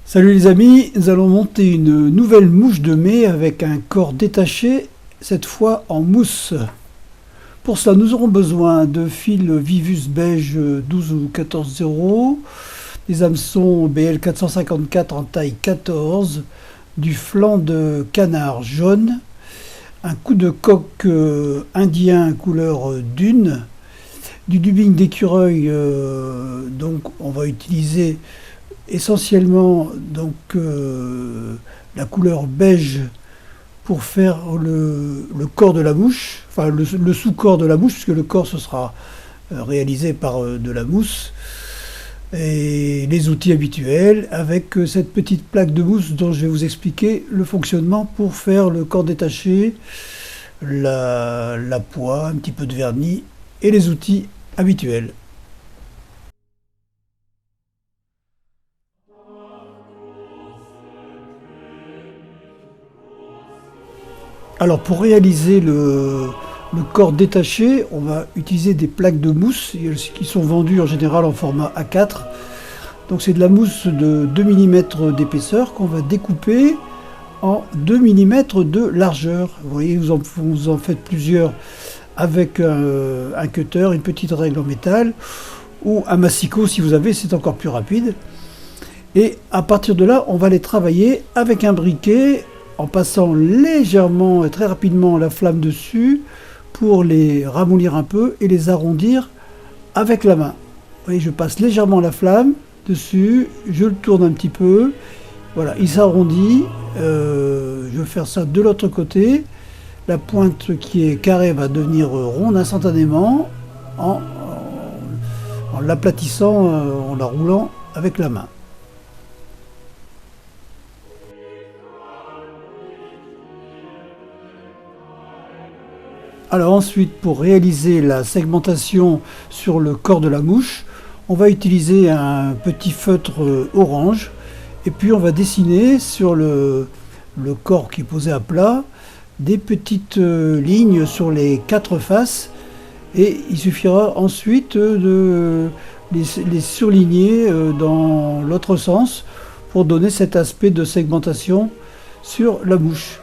Salut les amis, nous allons monter une nouvelle mouche de mai avec un corps détaché, cette fois en mousse. Pour cela, nous aurons besoin de fils Vivus beige 12 ou 14,0, des hameçons BL 454 en taille 14, du flanc de canard jaune, un coup de coq indien couleur dune, du dubbing d'écureuil, donc on va utiliser essentiellement la couleur beige pour faire le corps de la mouche, enfin le sous-corps de la mouche, puisque le corps ce sera réalisé par de la mousse, et les outils habituels avec cette petite plaque de mousse dont je vais vous expliquer le fonctionnement pour faire le corps détaché, la poix, un petit peu de vernis et les outils habituels. Alors pour réaliser le corps détaché, on va utiliser des plaques de mousse qui sont vendues en général en format A4. Donc c'est de la mousse de 2 mm d'épaisseur qu'on va découper en 2 mm de largeur. Vous voyez, vous en faites plusieurs avec un cutter, une petite règle en métal ou un massicot si vous avez, c'est encore plus rapide. Et à partir de là, on va les travailler avec un briquet en passant légèrement et très rapidement la flamme dessus pour les ramollir un peu et les arrondir avec la main. Vous voyez, je passe légèrement la flamme dessus, je le tourne un petit peu, voilà, il s'arrondit. Je vais faire ça de l'autre côté. La pointe qui est carrée va devenir ronde instantanément en l'aplatissant, en la roulant avec la main. Alors ensuite, pour réaliser la segmentation sur le corps de la mouche, on va utiliser un petit feutre orange et puis on va dessiner sur le corps qui est posé à plat des petites lignes sur les 4 faces, et il suffira ensuite de les surligner dans l'autre sens pour donner cet aspect de segmentation sur la mouche.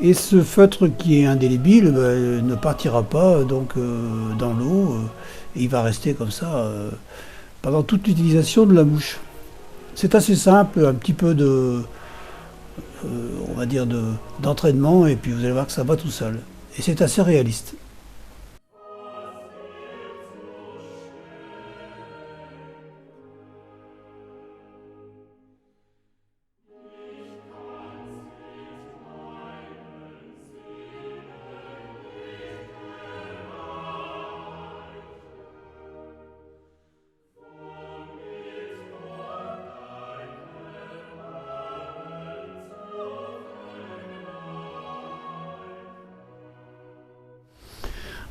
Et ce feutre qui est indélébile ne partira pas dans l'eau, et il va rester comme ça pendant toute l'utilisation de la mouche. C'est assez simple, un petit peu on va dire d'entraînement, et puis vous allez voir que ça va tout seul. Et c'est assez réaliste.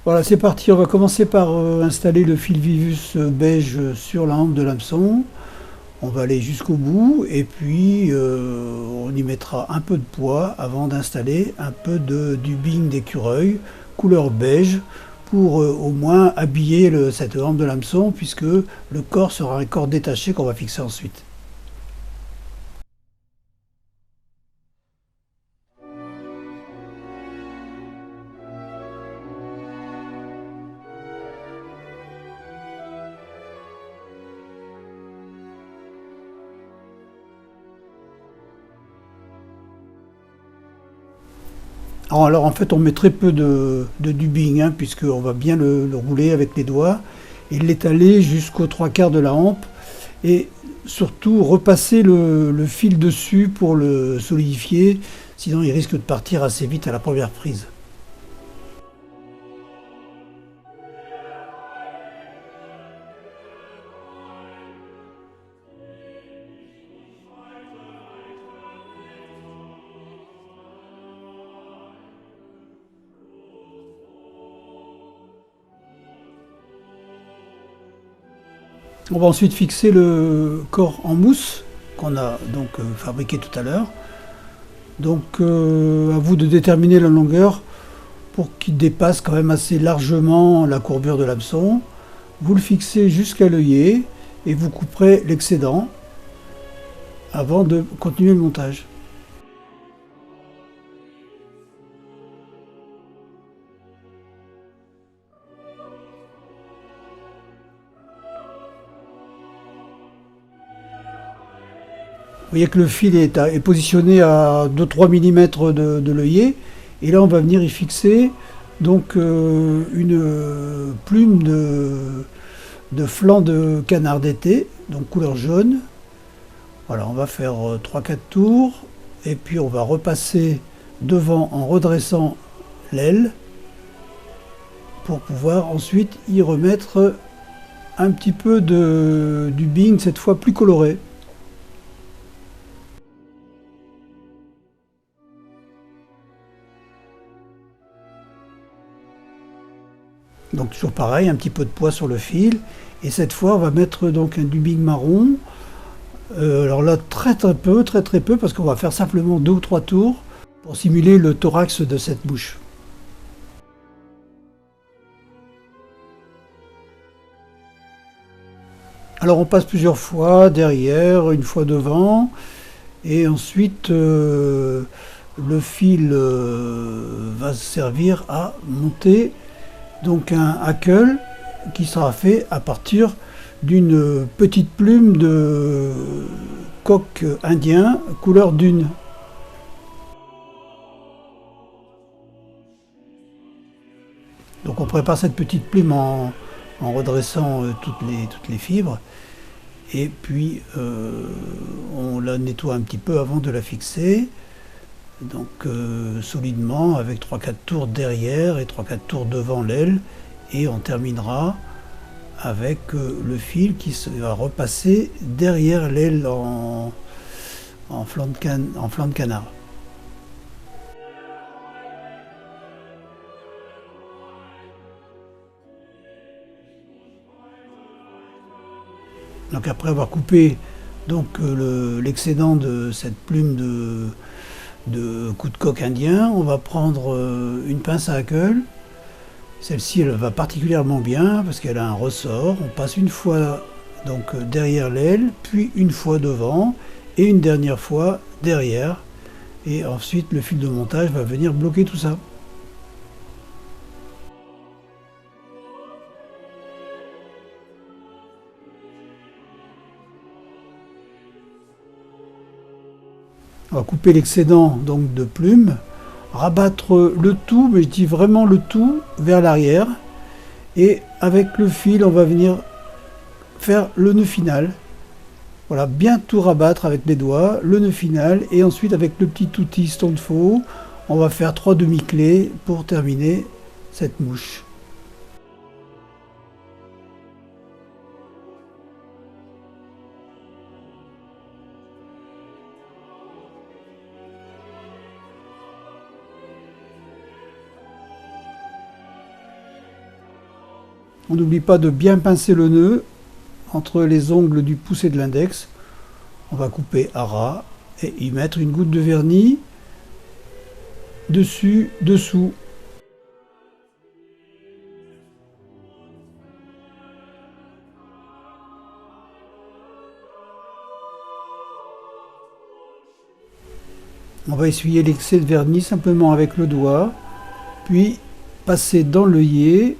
Voilà, c'est parti. On va commencer par installer le fil Vivus beige sur la hampe de l'hameçon. On va aller jusqu'au bout et puis on y mettra un peu de poids avant d'installer un peu de dubbing d'écureuil couleur beige pour au moins habiller cette hampe de l'hameçon, puisque le corps sera un corps détaché qu'on va fixer ensuite. Alors en fait on met très peu de dubbing, puisqu'on va bien le rouler avec les doigts et l'étaler jusqu'aux 3/4 de la hampe, et surtout repasser le fil dessus pour le solidifier, sinon il risque de partir assez vite à la première prise. On va ensuite fixer le corps en mousse qu'on a donc fabriqué tout à l'heure. Donc à vous de déterminer la longueur pour qu'il dépasse quand même assez largement la courbure de l'hameçon. Vous le fixez jusqu'à l'œillet et vous couperez l'excédent avant de continuer le montage. Vous voyez que le fil est positionné à 2-3 mm de l'œillet, et là on va venir y fixer donc une plume de flanc de canard d'été, donc couleur jaune. Voilà, on va faire 3-4 tours, et puis on va repasser devant en redressant l'aile pour pouvoir ensuite y remettre un petit peu du bing, cette fois plus coloré. Donc toujours pareil, un petit peu de poids sur le fil, et cette fois on va mettre donc un dubbing marron. Alors là très peu, très peu, parce qu'on va faire simplement 2 ou 3 tours pour simuler le thorax de cette mouche. Alors on passe plusieurs fois derrière, une fois devant, et ensuite le fil va servir à monter donc un hackle qui sera fait à partir d'une petite plume de coq indien couleur dune. Donc on prépare cette petite plume en redressant toutes les fibres, et puis on la nettoie un petit peu avant de la fixer, donc solidement avec 3-4 tours derrière et 3-4 tours devant l'aile, et on terminera avec le fil qui va repasser derrière l'aile en flanc de canard. Donc après avoir coupé l'excédent de cette plume de cou de coq indien, on va prendre une pince à hackle. Celle-ci elle va particulièrement bien parce qu'elle a un ressort. On passe une fois donc derrière l'aile, puis une fois devant et une dernière fois derrière, et ensuite le fil de montage va venir bloquer tout ça. On va couper l'excédent donc de plumes, rabattre le tout, mais je dis vraiment le tout, vers l'arrière, et avec le fil on va venir faire le nœud final. Voilà, bien tout rabattre avec les doigts, le nœud final, et ensuite avec le petit outil Stonefow, on va faire 3 demi-clés pour terminer cette mouche. On n'oublie pas de bien pincer le nœud entre les ongles du pouce et de l'index. On va couper à ras et y mettre une goutte de vernis dessus, dessous. On va essuyer l'excès de vernis simplement avec le doigt, puis passer dans l'œillet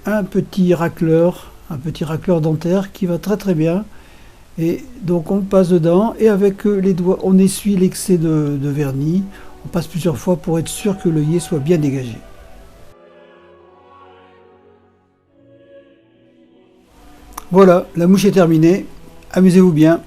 un petit racleur dentaire qui va très bien, et donc on passe dedans et avec les doigts on essuie l'excès de vernis, on passe plusieurs fois pour être sûr que l'œillet soit bien dégagé. Voilà, la mouche est terminée, amusez-vous bien.